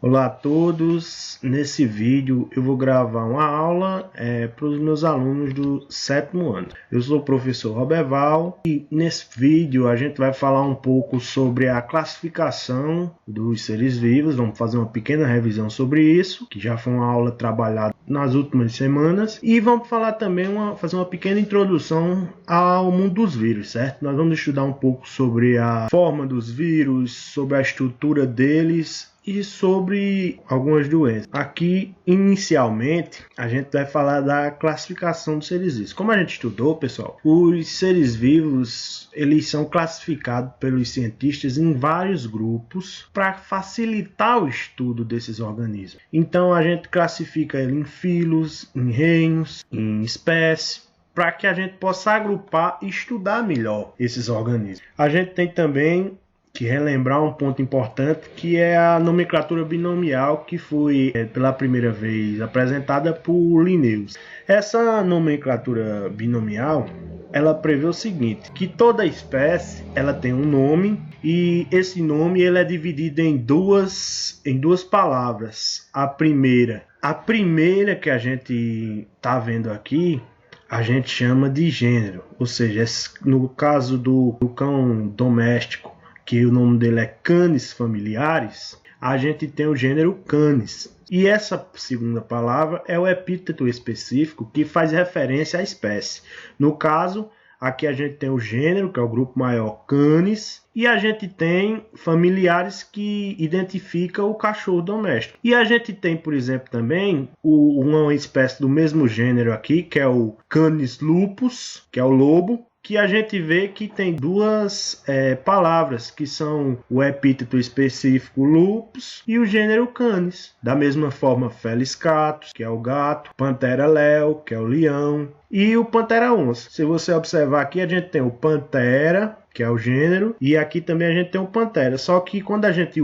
Olá a todos, nesse vídeo eu vou gravar uma aula para os meus alunos do 7º ano. Eu sou o professor Roberval e nesse vídeo a gente vai falar um pouco sobre a classificação dos seres vivos. Vamos fazer uma pequena revisão sobre isso, que já foi uma aula trabalhada nas últimas semanas. E vamos falar também, fazer uma pequena introdução ao mundo dos vírus, certo? Nós vamos estudar um pouco sobre a forma dos vírus, sobre a estrutura deles e sobre algumas doenças. Aqui, inicialmente, a gente vai falar da classificação dos seres vivos. Como a gente estudou, pessoal, os seres vivos, eles são classificados pelos cientistas em vários grupos para facilitar o estudo desses organismos. Então, a gente classifica ele em filos, em reinos, em espécies, para que a gente possa agrupar e estudar melhor esses organismos. A gente tem também que relembrar um ponto importante, que é a nomenclatura binomial, que foi pela primeira vez apresentada por Linnaeus. Essa nomenclatura binomial, ela prevê o seguinte, que toda espécie ela tem um nome e esse nome ele é dividido em duas palavras. A primeira que a gente está vendo aqui, a gente chama de gênero, ou seja, no caso do cão doméstico, que o nome dele é Canis familiaris, a gente tem o gênero Canis. E essa segunda palavra é o epíteto específico que faz referência à espécie. No caso, aqui a gente tem o gênero, que é o grupo maior Canis, e a gente tem familiares que identifica o cachorro doméstico. E a gente tem, por exemplo, também uma espécie do mesmo gênero aqui, que é o Canis lupus, que é o lobo, que a gente vê que tem duas palavras, que são o epíteto específico lupus e o gênero canis. Da mesma forma, Felis catus, que é o gato, Panthera leo, que é o leão, e o Panthera onça. Se você observar aqui, a gente tem o Panthera, que é o gênero, e aqui também a gente tem o Panthera. Só que quando a gente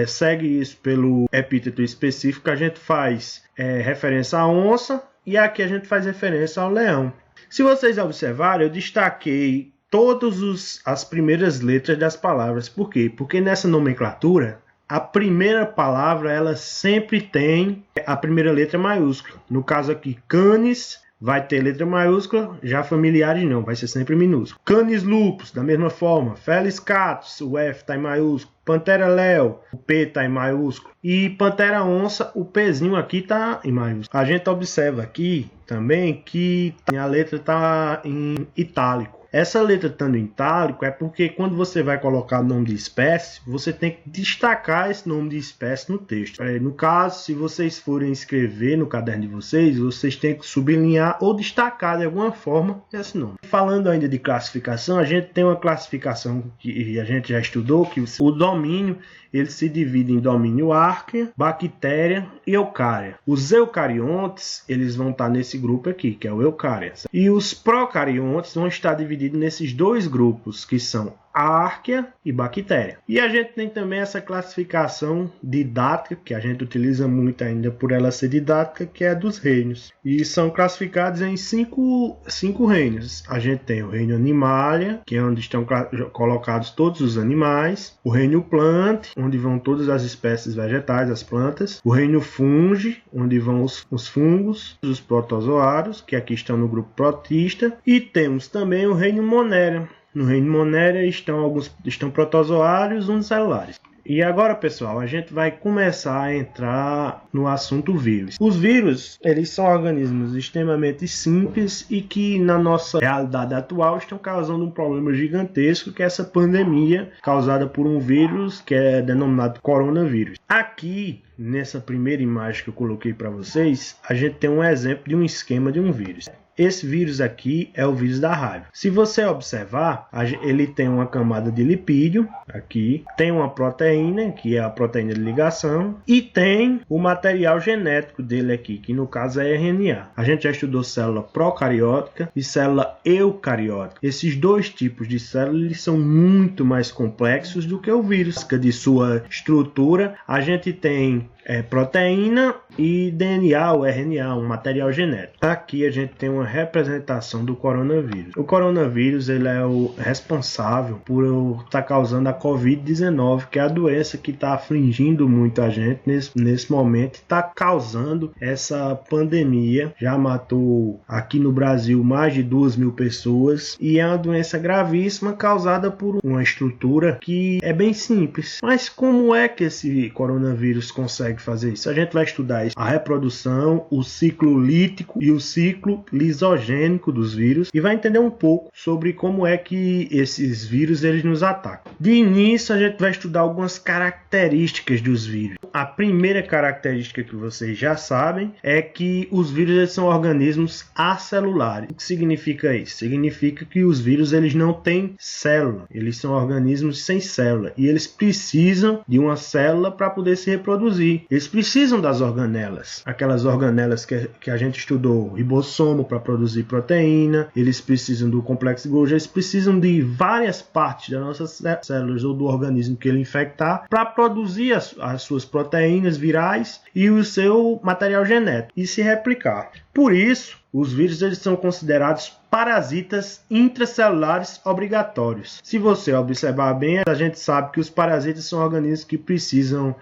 segue isso pelo epíteto específico, a gente faz referência à onça, e aqui a gente faz referência ao leão. Se vocês observarem, eu destaquei todas as primeiras letras das palavras. Por quê? Porque nessa nomenclatura, a primeira palavra ela sempre tem a primeira letra maiúscula. No caso aqui, Canis vai ter letra maiúscula, já familiares não, vai ser sempre minúsculo. Canis lupus, da mesma forma. Felis catus, o F está em maiúsculo. Panthera leo, o P está em maiúsculo. E Panthera onça, o Pzinho aqui está em maiúsculo. A gente observa aqui também que a letra está em itálico. Essa letra estando em itálico é porque quando você vai colocar o nome de espécie, você tem que destacar esse nome de espécie no texto. No caso, se vocês forem escrever no caderno de vocês têm que sublinhar ou destacar de alguma forma esse nome. Falando ainda de classificação, a gente tem uma classificação que a gente já estudou, que o domínio ele se divide em domínio árquea, bactéria e eucária. Os eucariontes eles vão estar nesse grupo aqui, que é o eucária. E os procariontes vão estar divididos nesses dois grupos, que são árquea e bactéria. E a gente tem também essa classificação didática, que a gente utiliza muito ainda por ela ser didática, que é dos reinos. E são classificados em cinco reinos. A gente tem o reino animalia, que é onde estão colocados todos os animais. O reino plant, onde vão todas as espécies vegetais, as plantas. O reino fungi, onde vão os fungos, os protozoários, que aqui estão no grupo protista. E temos também o reino monera. No reino monera estão protozoários unicelulares. E agora, pessoal, a gente vai começar a entrar no assunto vírus. Os vírus, eles são organismos extremamente simples e que, na nossa realidade atual, estão causando um problema gigantesco, que é essa pandemia causada por um vírus que é denominado coronavírus. Aqui, nessa primeira imagem que eu coloquei para vocês, a gente tem um exemplo de um esquema de um vírus. Esse vírus aqui é o vírus da raiva. Se você observar, ele tem uma camada de lipídio, aqui, tem uma proteína, que é a proteína de ligação, e tem o material genético dele aqui, que no caso é RNA. A gente já estudou célula procariótica e célula eucariótica. Esses dois tipos de células eles são muito mais complexos do que o vírus. De sua estrutura, a gente tem proteína e DNA, ou RNA, um material genético. Aqui a gente tem uma uma representação do coronavírus. O coronavírus ele é o responsável por estar causando a Covid-19, que é a doença que está afligindo muita gente nesse momento, está causando essa pandemia. Já matou aqui no Brasil mais de 2.000 pessoas e é uma doença gravíssima causada por uma estrutura que é bem simples. Mas como é que esse coronavírus consegue fazer isso? A gente vai estudar isso, a reprodução, o ciclo lítico e o ciclo lisogênico dos vírus, e vai entender um pouco sobre como é que esses vírus eles nos atacam. De início a gente vai estudar algumas características dos vírus. A primeira característica que vocês já sabem é que os vírus eles são organismos acelulares. O que significa isso? Significa que os vírus eles não têm célula, eles são organismos sem célula e eles precisam de uma célula para poder se reproduzir. Eles precisam das organelas, aquelas organelas que a gente estudou, ribossomo para produzir proteína, eles precisam do complexo Golgi, eles precisam de várias partes das nossas células ou do organismo que ele infectar para produzir as suas proteínas virais e o seu material genético e se replicar. Por isso, os vírus eles são considerados parasitas intracelulares obrigatórios. Se você observar bem, a gente sabe que os parasitas são organismos que precisam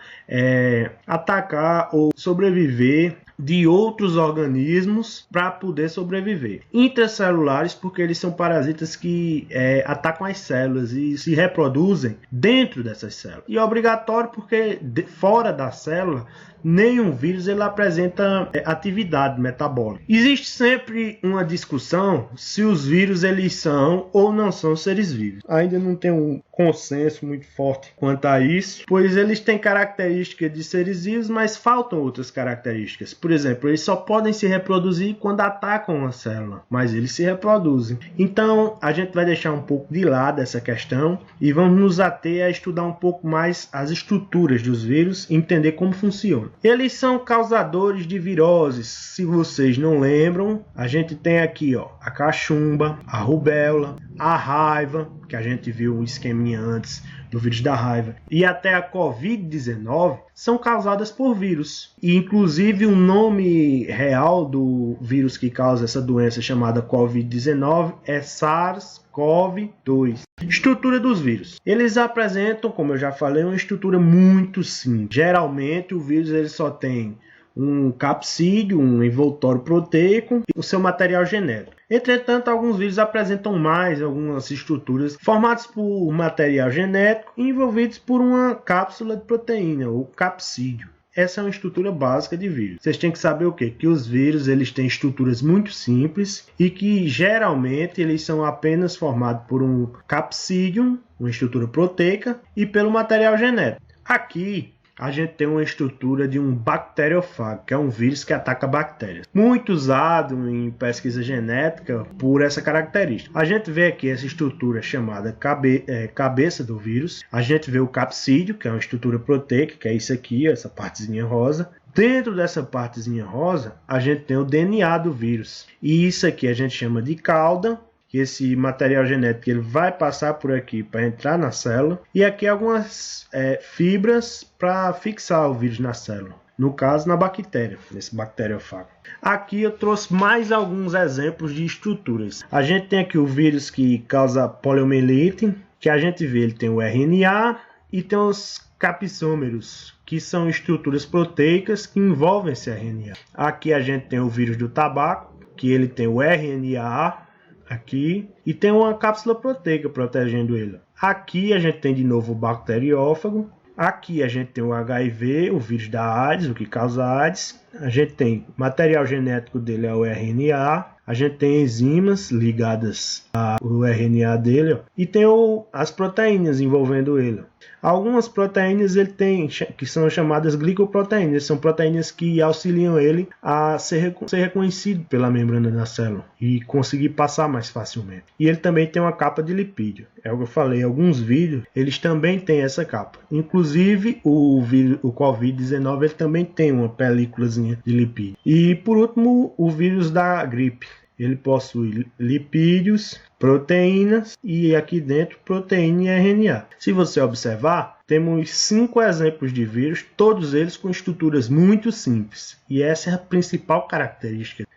atacar ou sobreviver de outros organismos para poder sobreviver. Intracelulares porque eles são parasitas que atacam as células e se reproduzem dentro dessas células. E obrigatório porque fora da célula nenhum vírus ele apresenta atividade metabólica. Existe sempre uma discussão se os vírus eles são ou não são seres vivos. Ainda não tem um consenso muito forte quanto a isso, pois eles têm características de seres vivos, mas faltam outras características. Por exemplo, eles só podem se reproduzir quando atacam uma célula, mas eles se reproduzem. Então, a gente vai deixar um pouco de lado essa questão e vamos nos ater a estudar um pouco mais as estruturas dos vírus e entender como funciona. Eles são causadores de viroses. Se vocês não lembram, a gente tem aqui a cachumba, a rubéola, a raiva, que a gente viu um esqueminha antes do vírus da raiva, e até a Covid-19 são causadas por vírus. E inclusive o nome real do vírus que causa essa doença chamada Covid-19 é SARS-CoV-2. Estrutura dos vírus. Eles apresentam, como eu já falei, uma estrutura muito simples. Geralmente o vírus ele só tem um capsídeo, um envoltório proteico e o seu material genético. Entretanto, alguns vírus apresentam mais algumas estruturas formadas por material genético e envolvidos por uma cápsula de proteína, ou capsídeo. Essa é uma estrutura básica de vírus. Vocês têm que saber o quê? Que os vírus eles têm estruturas muito simples e que geralmente eles são apenas formados por um capsídeo, uma estrutura proteica, e pelo material genético. Aqui a gente tem uma estrutura de um bacteriófago, que é um vírus que ataca bactérias. Muito usado em pesquisa genética por essa característica. A gente vê aqui essa estrutura chamada cabeça do vírus. A gente vê o capsídeo, que é uma estrutura proteica, que é isso aqui, essa partezinha rosa. Dentro dessa partezinha rosa, a gente tem o DNA do vírus. E isso aqui a gente chama de cauda. Esse material genético ele vai passar por aqui para entrar na célula. E aqui algumas fibras para fixar o vírus na célula. No caso, na bactéria, nesse bacteriófago. Aqui eu trouxe mais alguns exemplos de estruturas. A gente tem aqui o vírus que causa poliomielite, que a gente vê, ele tem o RNA e tem os capsômeros, que são estruturas proteicas que envolvem esse RNA. Aqui a gente tem o vírus do tabaco, que ele tem o RNA, aqui, e tem uma cápsula proteica protegendo ele. Aqui a gente tem de novo o bacteriófago. Aqui a gente tem o HIV, o vírus da AIDS, o que causa AIDS. A gente tem material genético dele é o RNA. A gente tem enzimas ligadas ao RNA dele, e tem as proteínas envolvendo ele. Algumas proteínas ele tem que são chamadas glicoproteínas, são proteínas que auxiliam ele a ser reconhecido pela membrana da célula e conseguir passar mais facilmente. E ele também tem uma capa de lipídio. É o que eu falei, alguns vírus eles também têm essa capa. Inclusive o Covid-19 ele também tem uma películazinha de lipídio. E por último, o vírus da gripe. Ele possui lipídios, proteínas e aqui dentro proteína e RNA. Se você observar, temos 5 exemplos de vírus, todos eles com estruturas muito simples. E essa é a principal característica.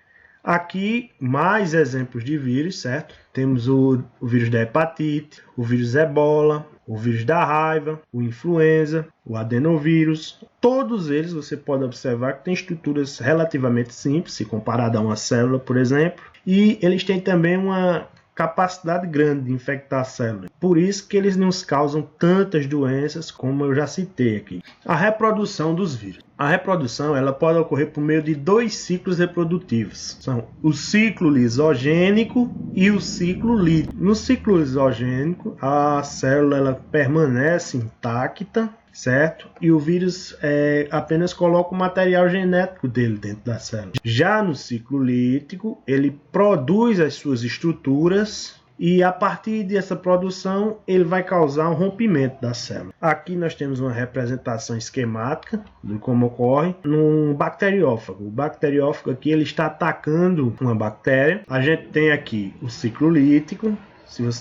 Aqui, mais exemplos de vírus, certo? Temos o vírus da hepatite, o vírus ebola, o vírus da raiva, o influenza, o adenovírus. Todos eles você pode observar que têm estruturas relativamente simples, se comparado a uma célula, por exemplo. E eles têm também uma capacidade grande de infectar células. Por isso que eles nos causam tantas doenças, como eu já citei aqui. A reprodução dos vírus. A reprodução ela pode ocorrer por meio de 2 ciclos reprodutivos. São o ciclo lisogênico e o ciclo lítico. No ciclo lisogênico, a célula ela permanece intacta, certo? E o vírus apenas coloca o material genético dele dentro da célula. Já no ciclo lítico, ele produz as suas estruturas e a partir dessa produção ele vai causar um rompimento da célula. Aqui nós temos uma representação esquemática de como ocorre num bacteriófago. O bacteriófago aqui ele está atacando uma bactéria. A gente tem aqui o ciclo lítico.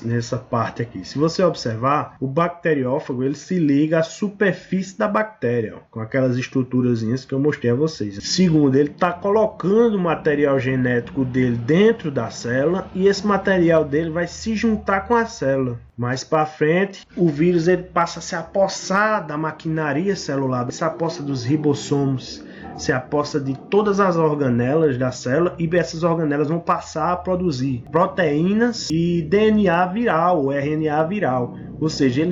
Nessa parte aqui, se você observar, o bacteriófago ele se liga à superfície da bactéria, ó, com aquelas estruturazinhas que eu mostrei a vocês. Segundo, ele está colocando o material genético dele dentro da célula e esse material dele vai se juntar com a célula. Mais para frente, o vírus ele passa a se apossar da maquinaria celular, se apossa dos ribossomos, se aposta de todas as organelas da célula e essas organelas vão passar a produzir proteínas e DNA viral, ou RNA viral. Ou seja,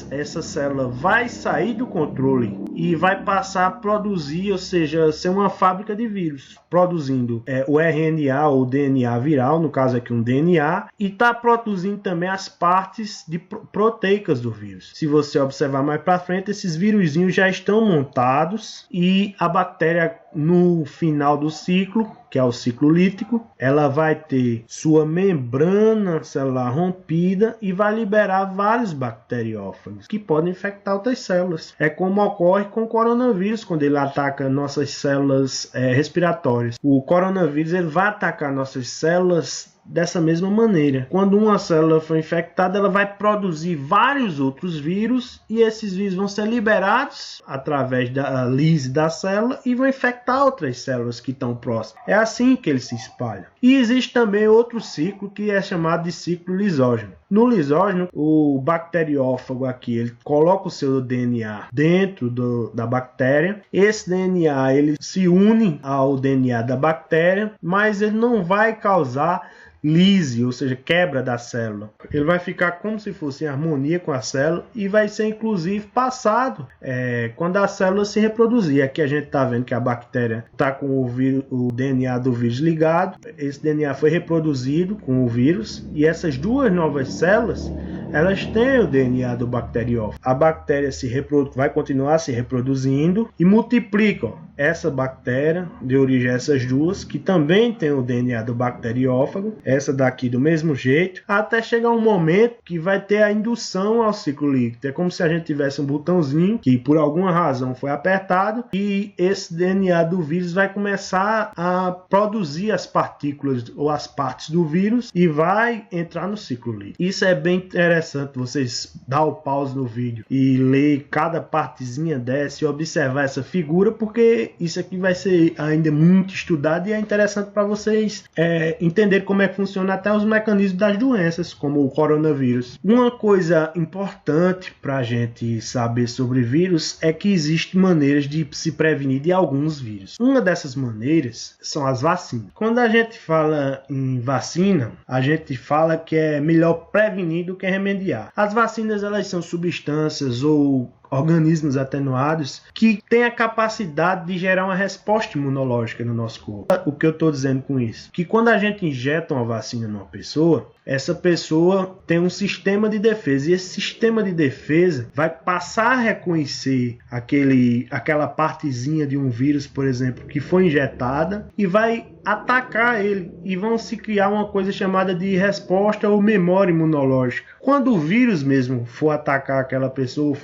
essa célula vai sair do controle e vai passar a produzir, ou seja, ser uma fábrica de vírus, produzindo o RNA ou DNA viral, no caso aqui um DNA, e está produzindo também as partes proteicas do vírus. Se você observar mais para frente, esses vírusinhos já estão montados e a bactéria no final do ciclo, que é o ciclo lítico, ela vai ter sua membrana celular rompida e vai liberar vários bacteriófagos que podem infectar outras células. É como ocorre com o coronavírus quando ele ataca nossas células respiratórias. O coronavírus ele vai atacar nossas células dessa mesma maneira. Quando uma célula for infectada, ela vai produzir vários outros vírus e esses vírus vão ser liberados através da lise da célula e vão infectar outras células que estão próximas. É assim que ele se espalha. E existe também outro ciclo que é chamado de ciclo lisógeno. No lisógeno, o bacteriófago aqui, ele coloca o seu DNA dentro da bactéria. Esse DNA ele se une ao DNA da bactéria, mas ele não vai causar lise, ou seja, quebra da célula. Ele vai ficar como se fosse em harmonia com a célula e vai ser inclusive passado quando a célula se reproduzir. Aqui a gente está vendo que a bactéria está com o DNA do vírus ligado. Esse DNA foi reproduzido com o vírus e essas duas novas células elas têm o DNA do bacteriófago. A bactéria vai continuar se reproduzindo e multiplica essa bactéria de origem a essas duas, que também tem o DNA do bacteriófago, essa daqui do mesmo jeito, até chegar um momento que vai ter a indução ao ciclo líquido. É como se a gente tivesse um botãozinho que por alguma razão foi apertado e esse DNA do vírus vai começar a produzir as partículas ou as partes do vírus e vai entrar no ciclo líquido. Isso é bem interessante, vocês dar o pause no vídeo e ler cada partezinha dessa e observar essa figura, porque isso aqui vai ser ainda muito estudado e é interessante para vocês entenderem como é que funciona até os mecanismos das doenças, como o coronavírus. Uma coisa importante para a gente saber sobre vírus é que existem maneiras de se prevenir de alguns vírus. Uma dessas maneiras são as vacinas. Quando a gente fala em vacina, a gente fala que é melhor prevenir do que remediar. As vacinas elas são substâncias ou organismos atenuados que têm a capacidade de gerar uma resposta imunológica no nosso corpo. O que eu estou dizendo com isso? Que quando a gente injeta uma vacina numa pessoa, essa pessoa tem um sistema de defesa e esse sistema de defesa vai passar a reconhecer aquela partezinha de um vírus, por exemplo, que foi injetada e vai atacar ele e vão se criar uma coisa chamada de resposta ou memória imunológica. Quando o vírus mesmo for atacar aquela pessoa,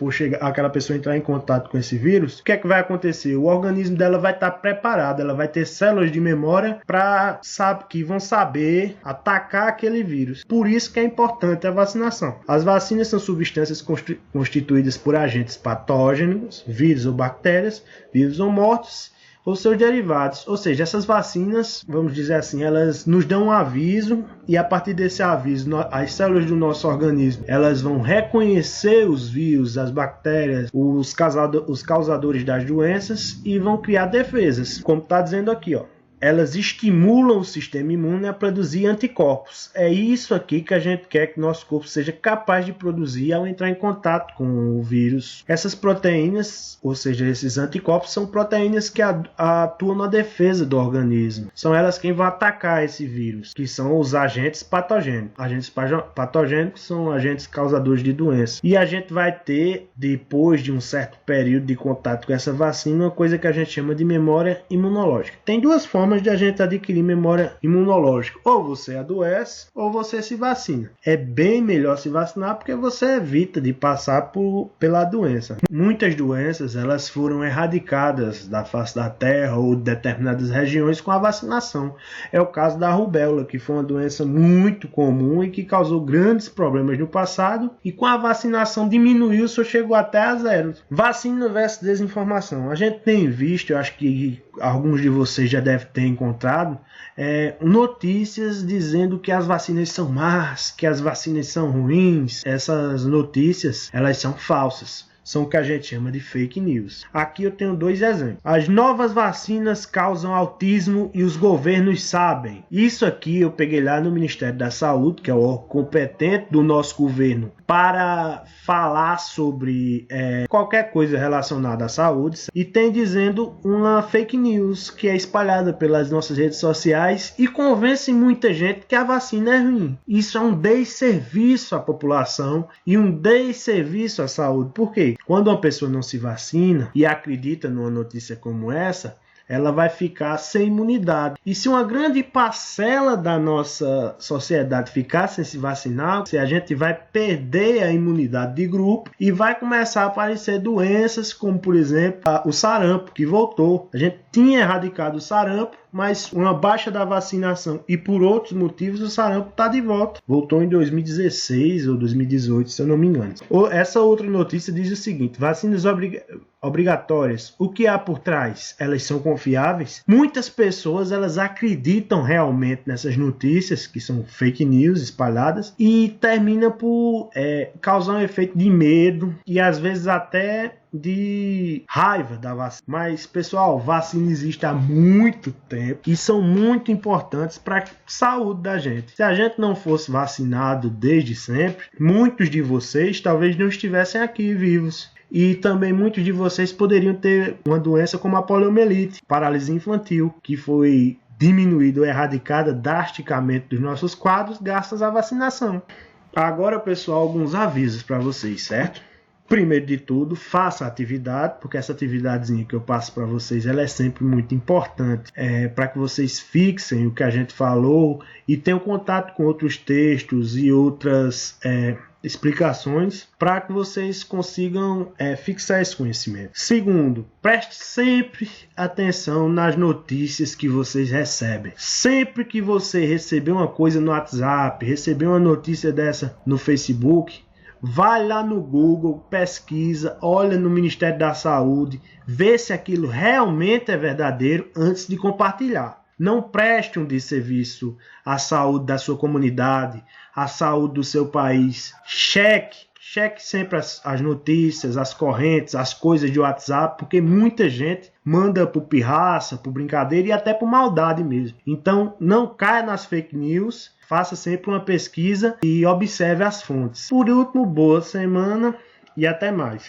aquela pessoa entrar em contato com esse vírus, o que é que vai acontecer? O organismo dela vai estar preparado, ela vai ter células de memória que vão saber atacar aquele vírus. Por isso que é importante a vacinação. As vacinas são substâncias constituídas por agentes patógenos, vírus ou bactérias, vivos ou mortos, ou seus derivados. Ou seja, essas vacinas, vamos dizer assim, elas nos dão um aviso e a partir desse aviso, as células do nosso organismo, elas vão reconhecer os vírus, as bactérias, os causadores das doenças e vão criar defesas. Como está dizendo aqui, ó. Elas estimulam o sistema imune a produzir anticorpos. É isso aqui que a gente quer que nosso corpo seja capaz de produzir ao entrar em contato com o vírus. Essas proteínas, ou seja, esses anticorpos, são proteínas que atuam na defesa do organismo. São elas quem vão atacar esse vírus, que são os agentes patogênicos. Agentes patogênicos são agentes causadores de doença. E a gente vai ter, depois de um certo período de contato com essa vacina, uma coisa que a gente chama de memória imunológica. Tem duas formas de a gente adquirir memória imunológica. Ou você adoece, ou você se vacina. É bem melhor se vacinar porque você evita de passar pela doença. Muitas doenças elas foram erradicadas da face da terra ou de determinadas regiões com a vacinação. É o caso da rubéola, que foi uma doença muito comum e que causou grandes problemas no passado e com a vacinação diminuiu, só chegou até a zero. Vacina versus desinformação. A gente tem visto, eu acho que alguns de vocês já devem ter encontrado notícias dizendo que as vacinas são más, que as vacinas são ruins. Essas notícias, elas são falsas. São o que a gente chama de fake news. Aqui eu tenho dois exemplos. As novas vacinas causam autismo e os governos sabem. Isso aqui eu peguei lá no Ministério da Saúde, que é o órgão competente do nosso governo, para falar sobre qualquer coisa relacionada à saúde. E tem dizendo uma fake news que é espalhada pelas nossas redes sociais e convence muita gente que a vacina é ruim. Isso é um desserviço à população e um desserviço à saúde. Por quê? Quando uma pessoa não se vacina e acredita numa notícia como essa, ela vai ficar sem imunidade. E se uma grande parcela da nossa sociedade ficar sem se vacinar, a gente vai perder a imunidade de grupo e vai começar a aparecer doenças como, por exemplo, o sarampo, que voltou. A gente tinha erradicado o sarampo, mas uma baixa da vacinação e por outros motivos o sarampo está de volta. Voltou em 2016 ou 2018, se eu não me engano. Essa outra notícia diz o seguinte: vacinas obrigatórias. O que há por trás? Elas são confiáveis? Muitas pessoas elas acreditam realmente nessas notícias, que são fake news espalhadas, e termina por causar um efeito de medo e às vezes até de raiva da vacina. Mas, pessoal, vacina existe há muito tempo e são muito importantes para a saúde da gente. Se a gente não fosse vacinado desde sempre, muitos de vocês talvez não estivessem aqui vivos. E também muitos de vocês poderiam ter uma doença como a poliomielite, paralisia infantil, que foi diminuída ou erradicada drasticamente dos nossos quadros graças à vacinação. Agora, pessoal, alguns avisos para vocês, certo? Primeiro de tudo, faça atividade, porque essa atividadezinha que eu passo para vocês, ela é sempre muito importante para que vocês fixem o que a gente falou e tenham contato com outros textos e outras explicações para que vocês consigam fixar esse conhecimento. Segundo, preste sempre atenção nas notícias que vocês recebem. Sempre que você receber uma coisa no WhatsApp, receber uma notícia dessa no Facebook, vai lá no Google, pesquisa, olha no Ministério da Saúde, vê se aquilo realmente é verdadeiro antes de compartilhar. Não preste um desserviço à saúde da sua comunidade, à saúde do seu país. Cheque sempre as notícias, as correntes, as coisas de WhatsApp, porque muita gente manda por pirraça, por brincadeira e até por maldade mesmo. Então, não caia nas fake news, faça sempre uma pesquisa e observe as fontes. Por último, boa semana e até mais.